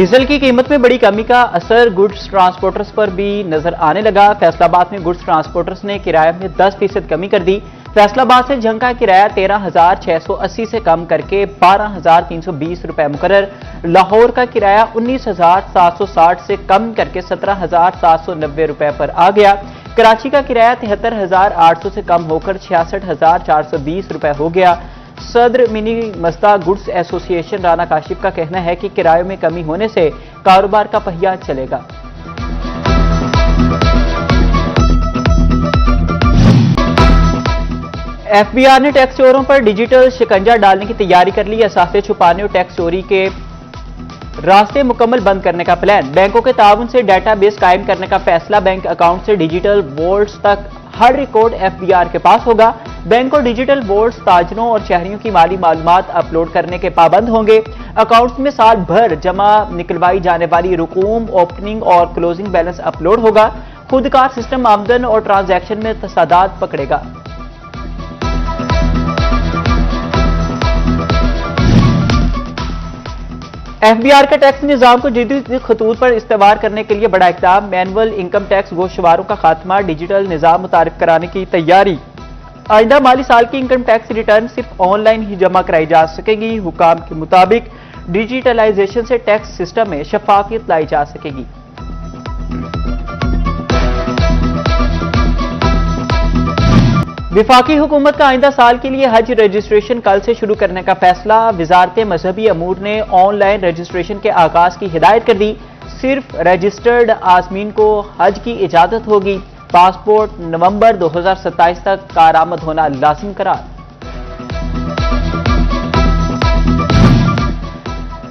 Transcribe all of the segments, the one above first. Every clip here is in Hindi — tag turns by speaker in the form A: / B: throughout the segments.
A: डीजल की कीमत में बड़ी कमी का असर गुड्स ट्रांसपोर्टर्स पर भी नजर आने लगा। फैसलाबाद में गुड्स ट्रांसपोर्टर्स ने किराए में 10% कमी कर दी। फैसलाबाद से जंग का किराया 13,680 से कम करके 12,320 रुपए मुकर्रर। लाहौर का किराया 19,760 से कम करके 17,790 रुपए पर आ गया। कराची का किराया 73,800 से कम होकर 66,420 रुपए हो गया। सदर mini Mazda goods association Rana Kashif का कहना है कि किरायों में कमी होने से कारोबार का पहिया चलेगा। एफबीआर ने टैक्स चोरों पर डिजिटल शिकंजा डालने की तैयारी कर ली। असासे छुपाने और टैक्स चोरी के रास्ते मुकम्मल बंद करने का प्लान। बैंकों के ताउन से डेटाबेस कायम करने का फैसला। बैंक अकाउंट से डिजिटल वॉल्ट्स तक हर रिकॉर्ड एफबीआर के पास होगा। बैंक और डिजिटल वॉल्ट्स ताजरों और शहरियों की माली मालूमात अपलोड करने के पाबंद होंगे। अकाउंट्स में साल भर जमा निकलवाई जाने वाली रकूम, ओपनिंग और क्लोजिंग बैलेंस अपलोड होगा। खुदकार सिस्टम आमदन और ट्रांजैक्शन में तसादात पकड़ेगा। एफबीआर के टैक्स निजाम को जदीद खतूत पर इस्तेमाल करने के लिए बड़ा इक़दाम। मैनुअल इनकम टैक्स गोशवारों का खात्मा, डिजिटल निजाम मुतारिफ कराने की तैयारी। आइंदा माली साल की इनकम टैक्स रिटर्न सिर्फ ऑनलाइन ही जमा कराई जा सकेगी। हुकाम के मुताबिक डिजिटलाइजेशन से टैक्स सिस्टम में शफाफियत लाई जा सकेगी। विफाकी हुकूमत का आइंदा साल के लिए हज रजिस्ट्रेशन कल से शुरू करने का फैसला। वजारत मजहबी अमूर ने ऑनलाइन रजिस्ट्रेशन के आगाज की हिदायत कर दी। सिर्फ रजिस्टर्ड आजमीन को हज की इजाजत होगी। पासपोर्ट नवंबर 2027 तक कारआमद होना लाजिम करार।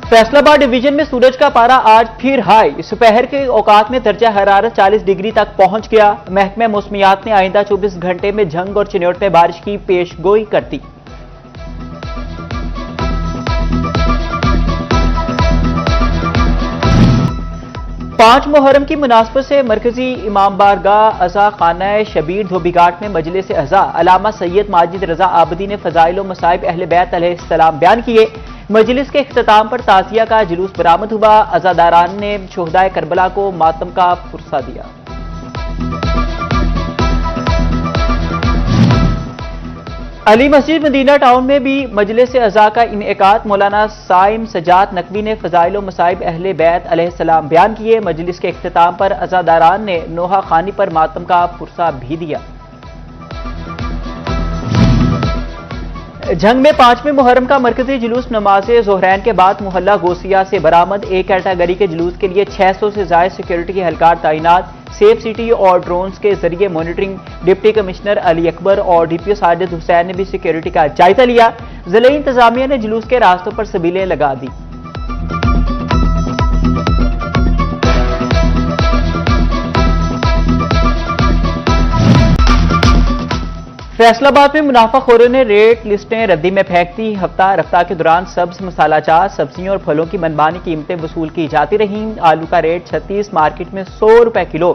A: फैसलाबाद डिवीजन में सूरज का पारा आज फिर हाई। सुपहर के औकात में दर्जा हरारत 40 डिग्री तक पहुंच गया। महकमा मौसमियात ने आइंदा 24 घंटे में झंग और चिन्योट में बारिश की पेशगोई कर दी। पांच मुहर्रम की मुनासबत से मरकजी इमाम बारगाह अज़ा खाना शबीर धोबीघाट में मजलिस अज़ा अलामा सैयद माजिद रजा आबदी ने फ़ज़ाइल व मसाइब अहले बैत अलैहिस्सलाम बयान किए। मजलिस के इख्तिताम पर ताज़िया का जुलूस बरामद हुआ। अज़ादारान ने शुहदाए करबला को मातम का पुरसा दिया। अली मस्जिद मदीना टाउन में भी मजलिस अज़ा का इनेकात। मौलाना साइम सजाद नकवी ने फ़ज़ाइल व मसाइब अहले बैत अलैहिस्सलाम बयान किए। मजलिस के इख्तिताम पर अज़ादारान ने नोहा खानी पर मातम का पुरसा भी दिया। जंग में 5वें मुहर्रम का मरकजी जुलूस नमाज ज़ोहरैन के बाद मोहल्ला गोसिया से बरामद। एक कैटेगरी के जुलूस के लिए 600 से ज्यादा सिक्योरिटी के एहलकार तैनात। सेफ सिटी और ड्रोन्स के जरिए monitoring. Deputy commissioner Ali Akbar और डीपीओ साजिद हुसैन ने भी सिक्योरिटी का जायजा लिया। जिले इंतजामिया ने जुलूस के रास्तों पर सबीलें लगा दी। फैसलाबाद में मुनाफाखोरों ने रेट लिस्टें रद्दी में फेंक दी। हफ्ता रफ्तार के दौरान सब्ज मसालाजात सब्जियों और फलों की मनमानी कीमतें वसूल की जाती रहीं। आलू का रेट 36 मार्केट में 100 रुपए किलो।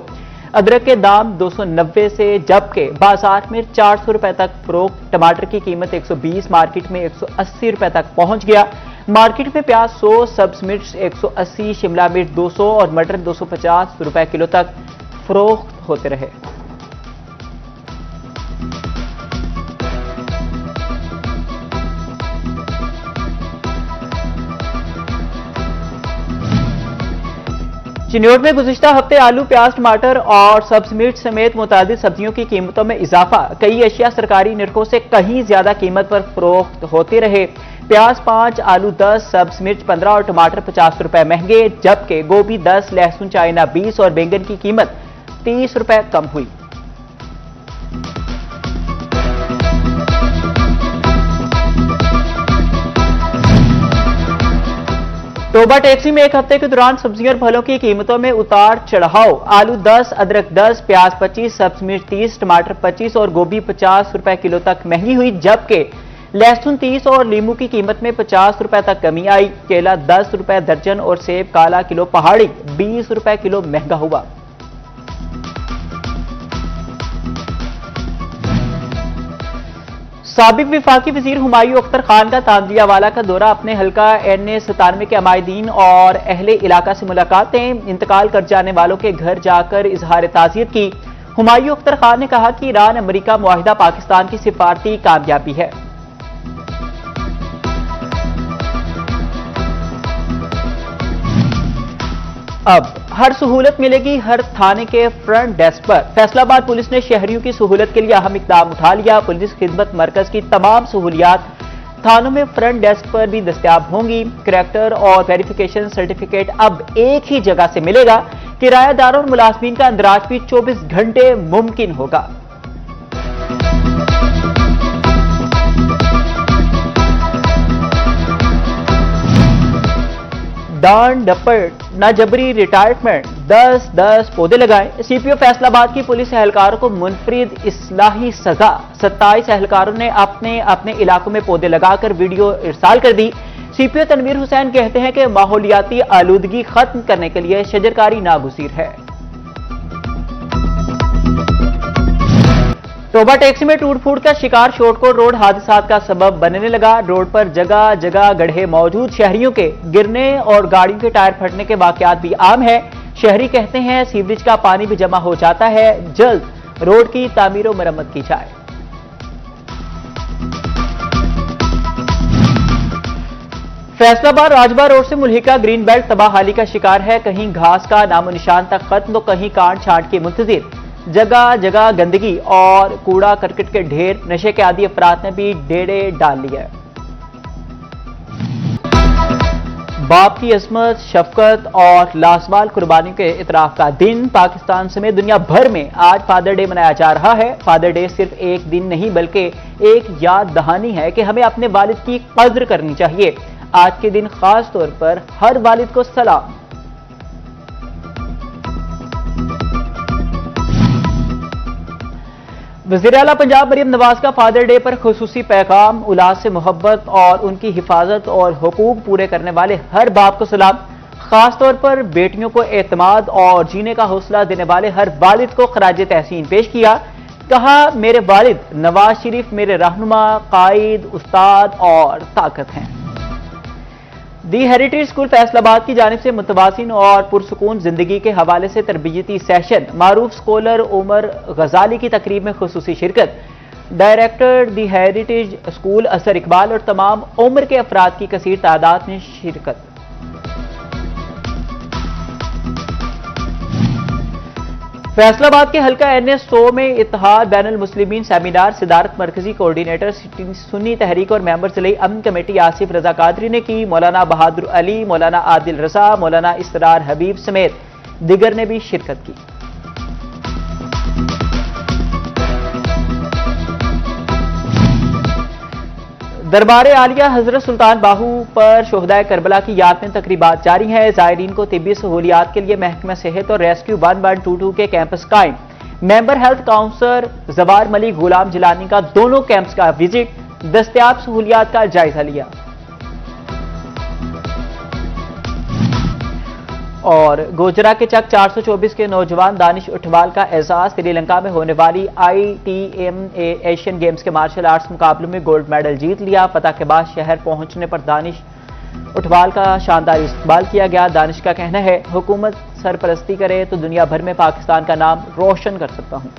A: अदरक के दाम 290 से जबकि बाजार में 400 रुपए तक फरोख्त। टमाटर की कीमत 120 मार्केट में 180 रुपए तक पहुंच गया। मार्केट में प्याज 100, सब्ज मिर्च 180, शिमला मिर्च 200 और मटर 250 रुपए किलो तक फरोख्त होते रहे। चिन्योट में गुज़िश्ता हफ्ते आलू, प्याज, टमाटर और सब्ज मिर्च समेत मुतादिद सब्जियों की कीमतों में इजाफा। कई अशिया सरकारी निर्खों से कहीं ज्यादा कीमत पर फरोख्त होते रहे। प्याज 5, आलू 10, सब्ज मिर्च 15 और टमाटर 50 रुपए महंगे, जबकि गोभी 10, लहसुन चाइना 20 और बैंगन की कीमत 30 रुपए कम हुई। तोबा टैक्सी में एक हफ्ते के दौरान सब्जियों और फलों की कीमतों में उतार चढ़ाव। आलू 10, अदरक 10, प्याज 25, सब्ज मिर्च 30, टमाटर 25 और गोभी 50 रुपए किलो तक महंगी हुई, जबकि लहसुन 30 और लीमू की कीमत में 50 रुपए तक कमी आई। केला 10 रुपए दर्जन और सेब काला किलो पहाड़ी 20 रुपए किलो महंगा हुआ। साबिक विफाकी वजीर हुमायूं अख्तर खान का तांजियावाला का दौरा, अपने हल्का NA97 के अमायदीन और अहले इलाका से मुलाकातें, इंतकाल कर जाने वालों के घर जाकर इजहार ताज़ियत की। हुमायूं अख्तर खान ने कहा कि ईरान अमेरिका मुआहिदा पाकिस्तान की सिफारती कामयाबी है। अब हर सहूलत मिलेगी हर थाने के फ्रंट डेस्क पर। फैसलाबाद पुलिस ने शहरियों की सहूलत के लिए अहम इकदाम उठा लिया। पुलिस खिदमत मरकज की तमाम सहूलियात थानों में फ्रंट डेस्क पर भी दस्तयाब होंगी। करैक्टर और वेरिफिकेशन सर्टिफिकेट अब एक ही जगह से मिलेगा। किरायादारों और मुलाजमीन का अंदराज भी 24 घंटे मुमकिन होगा। डांड डपट न जबरी रिटायरमेंट, 10-10 पौधे लगाएं। CPO फैसलाबाद की पुलिस एहलकारों को मुनफरिद इस्लाही सजा। 27 एहलकारों ने अपने अपने इलाकों में पौधे लगाकर वीडियो इरसाल कर दी। CPO तनवीर हुसैन कहते हैं कि माहौलियाती आलूदगी खत्म करने के लिए शजरकारी नागुज़ीर है। टोबा टैक्सी में टूट फूट का शिकार शॉर्टकट रोड हादसात का सबब बनने लगा। रोड पर जगह जगह गड्ढे मौजूद, शहरियों के गिरने और गाड़ियों के टायर फटने के वाकयात भी आम है। शहरी कहते हैं सीवरेज का पानी भी जमा हो जाता है, जल्द रोड की तामीर और मरम्मत की जाए। फैसलाबाद राजबा रोड से मुल्हिका ग्रीन बेल्ट तबाहाली का शिकार है। कहीं घास का नामो निशान तक खत्म तो कहीं काट छांट की मुंतजिर। जगह जगह गंदगी और कूड़ा करकट के ढेर। नशे के आदी अफराद ने भी डेढ़े डाल लिया। बाप की अजमत, शफकत और लाजवाल कुर्बानियों के इतराफ का दिन। पाकिस्तान समेत दुनिया भर में आज फादर डे मनाया जा रहा है। फादर डे सिर्फ एक दिन नहीं बल्कि एक याद दहानी है कि हमें अपने वालिद की कद्र करनी चाहिए। आज के दिन खास तौर पर हर वालिद को सलाम। वज़ीर आला पंजाब मरियम नवाज का फादर डे पर खुसूसी पैगाम। औलाद से मोहब्बत और उनकी हिफाजत और हुकूक पूरे करने वाले हर बाप को सलाम। खास तौर पर बेटियों को एतमाद और जीने का हौसला देने वाले हर वालिद को खराज तहसीन पेश किया। कहा, मेरे वालिद नवाज शरीफ मेरे रहनुमा, कायद, उस्ताद और ताकत हैं। दी हेरिटेज स्कूल फैसलाबाद की जानिब से मुतवाज़िन और पुरसुकून जिंदगी के हवाले से तरबियती सेशन। मारूफ स्कॉलर उमर गजाली की तकरीब में खुसूसी शिरकत। डायरेक्टर दी हेरिटेज स्कूल असर इकबाल और तमाम उम्र के अफराद की कसीर तादाद में शिरकत। फैसलाबाद के हल्का NA100 में इत्तेहाद बैनुल मुस्लिमीन सेमिनार। सदारत मरकजी कोऑर्डिनेटर सुन्नी तहरीक और मेंबर जिले अमन कमेटी आसिफ रजा कादरी ने की। मौलाना बहादुर अली, मौलाना आदिल रजा, मौलाना इसरार हबीब समेत दिगर ने भी शिरकत की। दरबार आलिया हजरत सुल्तान बाहू पर शोहदाए करबला की याद में तकरीबात जारी है। जायरीन को तिब्बी सहूलियात के लिए महकमा सेहत और रेस्क्यू 1122 के कैंपस कायम। मेंबर हेल्थ काउंसलर जवार मलिक, गुलाम जिलानी का दोनों कैंप्स का विजिट, दस्तयाब सहूलियात का जायजा लिया। और गोजरा के चक 424 के नौजवान दानिश उठवाल का एजाज। श्रीलंका में होने वाली ITMA एशियन गेम्स के मार्शल आर्ट्स मुकाबलों में गोल्ड मेडल जीत लिया। फतह के बाद शहर पहुंचने पर दानिश उठवाल का शानदार इस्तकबाल किया गया। दानिश का कहना है, हुकूमत सरपरस्ती करे तो दुनिया भर में पाकिस्तान का नाम रोशन कर सकता हूं।